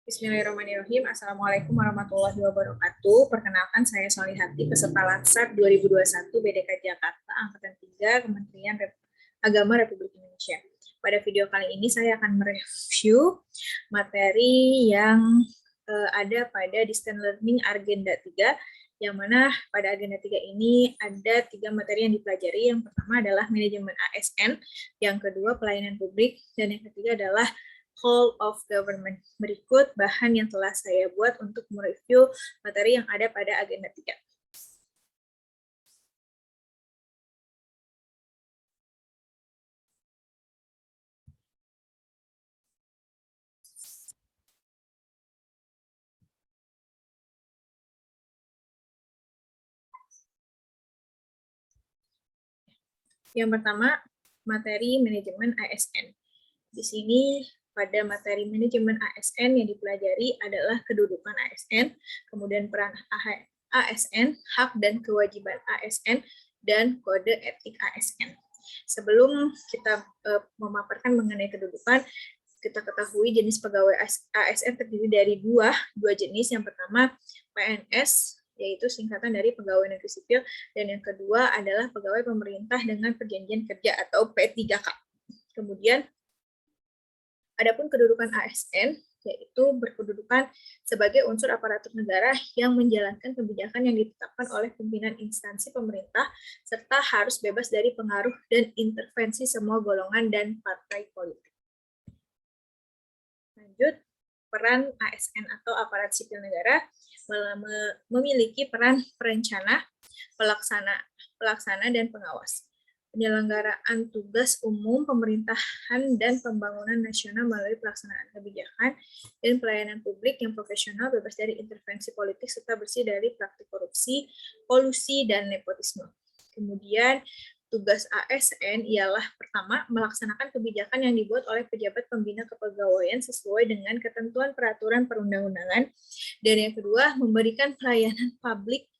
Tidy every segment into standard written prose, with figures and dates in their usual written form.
Bismillahirrahmanirrahim. Assalamualaikum warahmatullahi wabarakatuh. Perkenalkan, saya Solihati, peserta Lansat 2021 BDK Jakarta, Angkatan 3, Kementerian Agama Republik Indonesia. Pada video kali ini saya akan mereview materi yang ada pada Distance Learning Agenda 3, yang mana pada Agenda 3 ini ada 3 materi yang dipelajari. Yang pertama adalah manajemen ASN, yang kedua pelayanan publik, dan yang ketiga adalah Whole of Government. Berikut bahan yang telah saya buat untuk mereview materi yang ada pada Agenda 3. Yang pertama, materi manajemen ASN. Di sini pada materi manajemen ASN yang dipelajari adalah kedudukan ASN, kemudian peran ASN, hak dan kewajiban ASN, dan kode etik ASN. Sebelum kita memaparkan mengenai kedudukan, kita ketahui jenis pegawai ASN terdiri dari dua jenis. Yang pertama PNS, yaitu singkatan dari pegawai negeri sipil, dan yang kedua adalah pegawai pemerintah dengan perjanjian kerja atau P3K. Kemudian adapun kedudukan ASN, yaitu berkedudukan sebagai unsur aparatur negara yang menjalankan kebijakan yang ditetapkan oleh pimpinan instansi pemerintah, serta harus bebas dari pengaruh dan intervensi semua golongan dan partai politik. Lanjut, peran ASN atau aparat sipil negara memiliki peran perencana, pelaksana, dan pengawas. Penyelenggaraan tugas umum pemerintahan dan pembangunan nasional melalui pelaksanaan kebijakan dan pelayanan publik yang profesional, bebas dari intervensi politik, serta bersih dari praktik korupsi, kolusi, dan nepotisme. Kemudian, tugas ASN ialah pertama, melaksanakan kebijakan yang dibuat oleh pejabat pembina kepegawaian sesuai dengan ketentuan peraturan perundang-undangan, dan yang kedua, memberikan pelayanan publik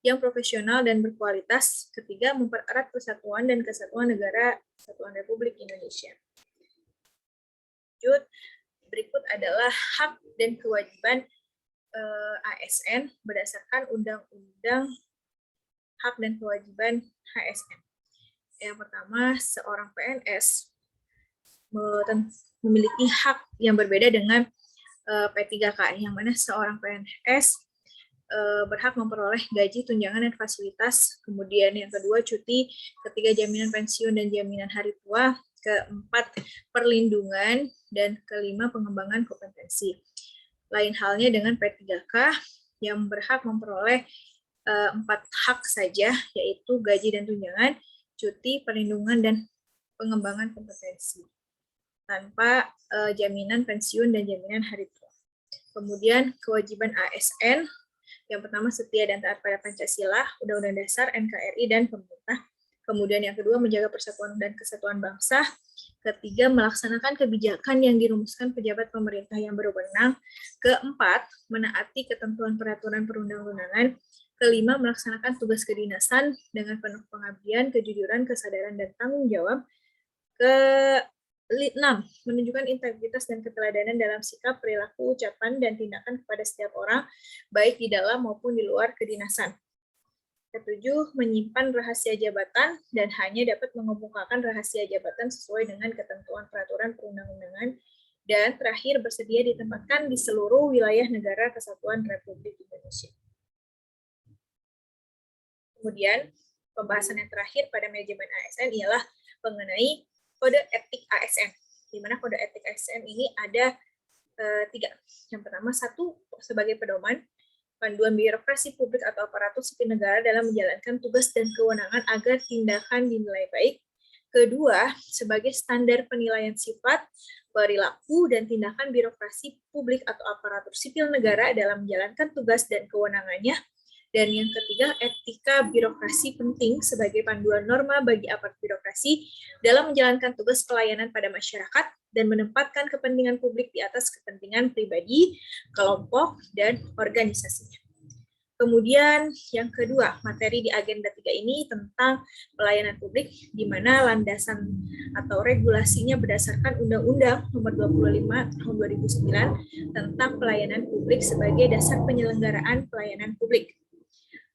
yang profesional dan berkualitas. Ketiga, mempererat persatuan dan kesatuan negara Kesatuan Republik Indonesia. Lanjut, berikut adalah hak dan kewajiban ASN berdasarkan Undang-Undang Hak dan Kewajiban ASN. Yang pertama, seorang PNS memiliki hak yang berbeda dengan P3K, yang mana seorang PNS berhak memperoleh gaji, tunjangan, dan fasilitas. Kemudian yang kedua, cuti. Ketiga, jaminan pensiun dan jaminan hari tua. Keempat, perlindungan. Dan kelima, pengembangan kompetensi. Lain halnya dengan P3K yang berhak memperoleh 4 hak saja, yaitu gaji dan tunjangan, cuti, perlindungan, dan pengembangan kompetensi, tanpa jaminan pensiun dan jaminan hari tua. Kemudian kewajiban ASN, yang pertama, setia dan taat pada Pancasila, Undang-Undang Dasar, NKRI, dan pemerintah. Kemudian yang kedua, menjaga persatuan dan kesatuan bangsa. Ketiga, melaksanakan kebijakan yang dirumuskan pejabat pemerintah yang berwenang. Keempat, menaati ketentuan peraturan perundang-undangan. Kelima, melaksanakan tugas kedinasan dengan penuh pengabdian, kejujuran, kesadaran, dan tanggung jawab. Ke-6, menunjukkan integritas dan keteladanan dalam sikap, perilaku, ucapan, dan tindakan kepada setiap orang, baik di dalam maupun di luar kedinasan. Ke-7, menyimpan rahasia jabatan dan hanya dapat mengemukakan rahasia jabatan sesuai dengan ketentuan peraturan perundang-undangan. Dan terakhir, bersedia ditempatkan di seluruh wilayah negara Kesatuan Republik Indonesia. Kemudian, pembahasan yang terakhir pada manajemen ASN ialah mengenai kode etik ASN, di mana kode etik ASN ini ada 3. Yang pertama, 1, sebagai pedoman, panduan birokrasi publik atau aparatur sipil negara dalam menjalankan tugas dan kewenangan agar tindakan dinilai baik. Kedua, sebagai standar penilaian sifat, perilaku, dan tindakan birokrasi publik atau aparatur sipil negara dalam menjalankan tugas dan kewenangannya. Dan yang ketiga, etika birokrasi penting sebagai panduan norma bagi aparat birokrasi dalam menjalankan tugas pelayanan pada masyarakat dan menempatkan kepentingan publik di atas kepentingan pribadi, kelompok, dan organisasinya. Kemudian yang kedua, materi di agenda 3 ini tentang pelayanan publik, di mana landasan atau regulasinya berdasarkan Undang-Undang Nomor 25 Tahun 2009 tentang pelayanan publik sebagai dasar penyelenggaraan pelayanan publik.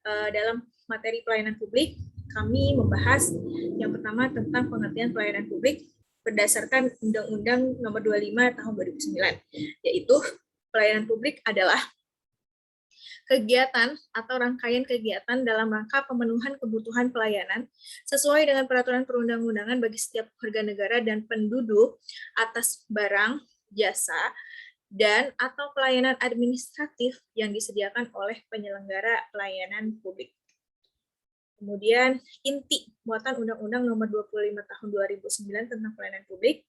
Dalam materi pelayanan publik, kami membahas yang pertama tentang pengertian pelayanan publik berdasarkan Undang-Undang Nomor 25 Tahun 2009, yaitu pelayanan publik adalah kegiatan atau rangkaian kegiatan dalam rangka pemenuhan kebutuhan pelayanan sesuai dengan peraturan perundang-undangan bagi setiap warga negara dan penduduk atas barang, jasa, dan atau pelayanan administratif yang disediakan oleh penyelenggara pelayanan publik. Kemudian inti muatan Undang-Undang Nomor 25 Tahun 2009 tentang pelayanan publik,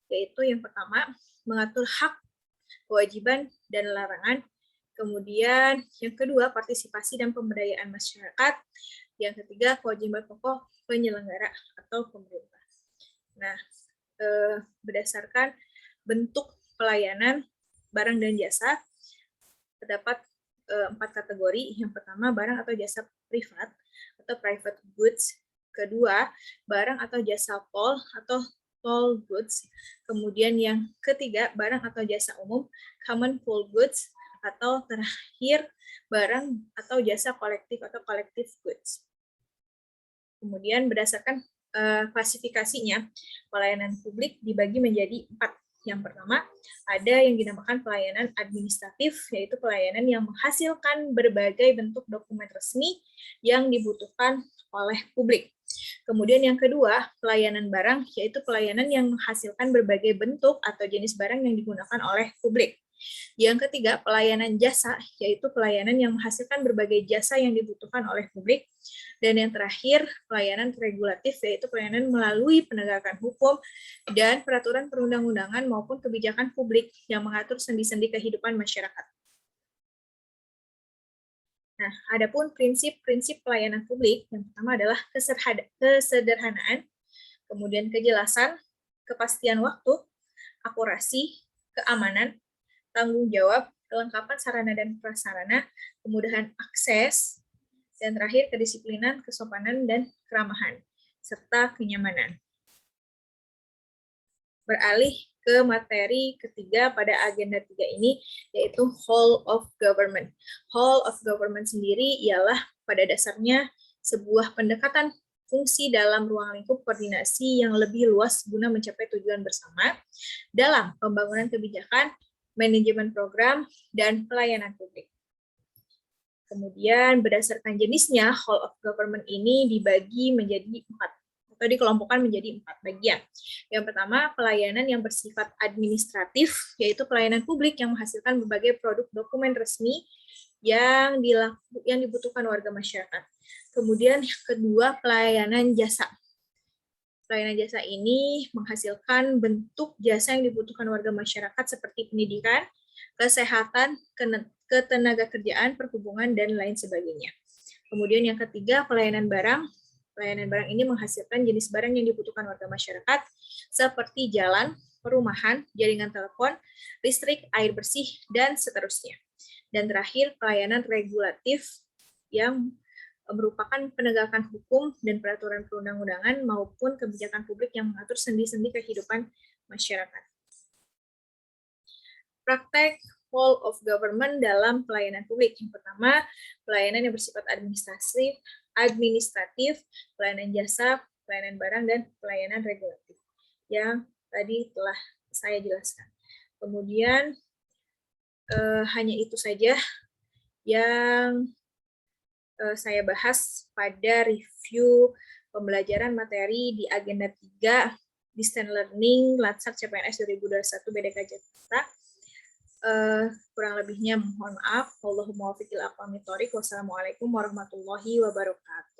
yaitu yang pertama, mengatur hak, kewajiban, dan larangan. Kemudian yang kedua, partisipasi dan pemberdayaan masyarakat. Yang ketiga, kewajiban pokok penyelenggara atau pemerintah. Nah, berdasarkan bentuk pelayanan barang dan jasa, terdapat 4 kategori. Yang pertama, barang atau jasa privat atau private goods. Kedua, barang atau jasa tol atau toll goods. Kemudian yang ketiga, barang atau jasa umum, common pool goods. Atau terakhir, barang atau jasa kolektif atau collective goods. Kemudian berdasarkan klasifikasinya, pelayanan publik dibagi menjadi 4. Yang pertama, ada yang dinamakan pelayanan administratif, yaitu pelayanan yang menghasilkan berbagai bentuk dokumen resmi yang dibutuhkan oleh publik. Kemudian yang kedua, pelayanan barang, yaitu pelayanan yang menghasilkan berbagai bentuk atau jenis barang yang digunakan oleh publik. Yang ketiga, pelayanan jasa, yaitu pelayanan yang menghasilkan berbagai jasa yang dibutuhkan oleh publik. Dan yang terakhir, pelayanan regulatif, yaitu pelayanan melalui penegakan hukum dan peraturan perundang-undangan maupun kebijakan publik yang mengatur sendi-sendi kehidupan masyarakat. Nah, adapun prinsip-prinsip pelayanan publik, yang pertama adalah kesederhanaan, kemudian kejelasan, kepastian waktu, akurasi, keamanan, tanggung jawab, kelengkapan sarana dan prasarana, kemudahan akses, dan terakhir kedisiplinan, kesopanan, dan keramahan, serta kenyamanan. Beralih ke materi ketiga pada agenda 3 ini, yaitu whole of government. Whole of government sendiri ialah pada dasarnya sebuah pendekatan fungsi dalam ruang lingkup koordinasi yang lebih luas guna mencapai tujuan bersama dalam pembangunan kebijakan, manajemen program, dan pelayanan publik. Kemudian berdasarkan jenisnya, whole of government ini dibagi menjadi 4, atau dikelompokkan menjadi 4 bagian. Yang pertama, pelayanan yang bersifat administratif, yaitu pelayanan publik yang menghasilkan berbagai produk dokumen resmi yang dibutuhkan warga masyarakat. Kemudian yang kedua, pelayanan jasa. Pelayanan jasa ini menghasilkan bentuk jasa yang dibutuhkan warga masyarakat seperti pendidikan, kesehatan, ketenagakerjaan, perhubungan, dan lain sebagainya. Kemudian yang ketiga, pelayanan barang. Pelayanan barang ini menghasilkan jenis barang yang dibutuhkan warga masyarakat seperti jalan, perumahan, jaringan telepon, listrik, air bersih, dan seterusnya. Dan terakhir, pelayanan regulatif yang merupakan penegakan hukum dan peraturan perundang-undangan maupun kebijakan publik yang mengatur sendi-sendi kehidupan masyarakat. Praktek whole of government dalam pelayanan publik. Yang pertama, pelayanan yang bersifat administratif, pelayanan jasa, pelayanan barang, dan pelayanan regulatif yang tadi telah saya jelaskan. Kemudian hanya itu saja yang saya bahas pada review pembelajaran materi di agenda 3 Distance Learning Latsar CPNS 2021 BDK Jakarta. Kurang lebihnya mohon maaf. Wallahul muwaffiq ila aqwamit thoriq. Wassalamualaikum warahmatullahi wabarakatuh.